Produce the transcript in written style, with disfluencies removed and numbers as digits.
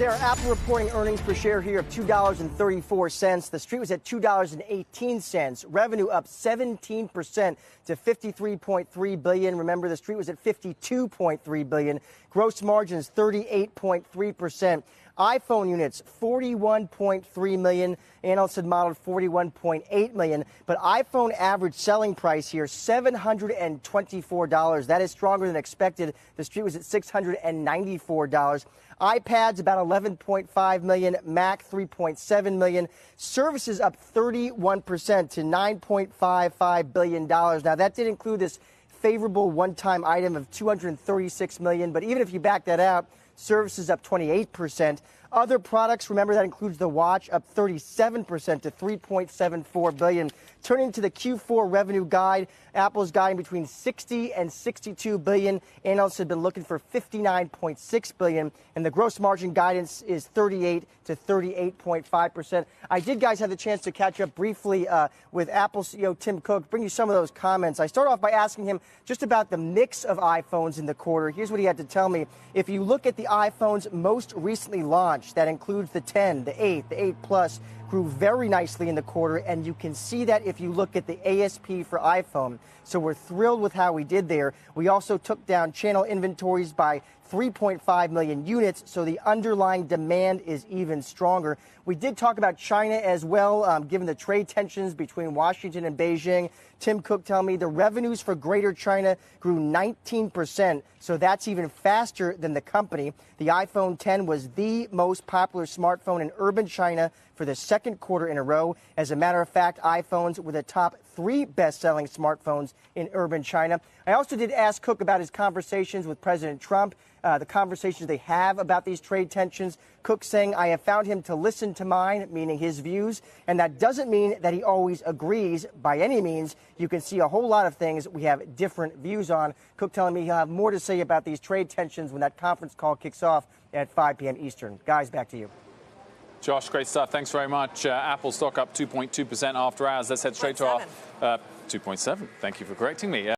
Sarah, Apple reporting earnings per share here of $2.34. The street was at $2.18. Revenue up 17% to $53.3 billion. Remember, the street was at $52.3 billion. Gross margins 38.3%. iPhone units, 41.3 million. Analysts had modeled 41.8 million. But iPhone average selling price here, $724. That is stronger than expected. The street was at $694. iPads, about 11.5 million. Mac, 3.7 million. Services up 31% to $9.55 billion. Now, that did include this favorable one-time item of $236 million. But even if you back that out, services up 28%. Other products, remember, that includes the watch, up 37% to $3.74 billion. Turning to the Q4 revenue guide, Apple's guiding between $60 and $62 billion. Analysts have been looking for $59.6 billion, and the gross margin guidance is 38 to 38.5%. I did, guys, have the chance to catch up briefly with Apple CEO Tim Cook, bring you some of those comments. I start off by asking him just about the mix of iPhones in the quarter. Here's what he had to tell me. If you look at the iPhones most recently launched, that includes the 10, the 8, the 8 Plus, grew very nicely in the quarter, and you can see that if you look at the ASP for iPhone. So we're thrilled with how we did there. We also took down channel inventories by 3.5 million units, so the underlying demand is even stronger. We did talk about China as well, given the trade tensions between Washington and Beijing. Tim Cook telling me the revenues for Greater China grew 19%, so that's even faster than the company. The iPhone 10 was the most popular smartphone in urban China for the second quarter in a row. As a matter of fact, iPhones were the top 3 best-selling smartphones in urban China. I also did ask Cook about his conversations with President Trump, the conversations they have about these trade tensions. Cook saying, I have found him to listen to mine, meaning his views, and that doesn't mean that he always agrees by any means. You can see a whole lot of things we have different views on. Cook telling me he'll have more to say about these trade tensions when that conference call kicks off at 5 p.m. Eastern. Guys, back to you. Josh, great stuff. Thanks very much. Apple stock up 2.2% after hours. Let's head straight to our 2.7. Thank you for correcting me.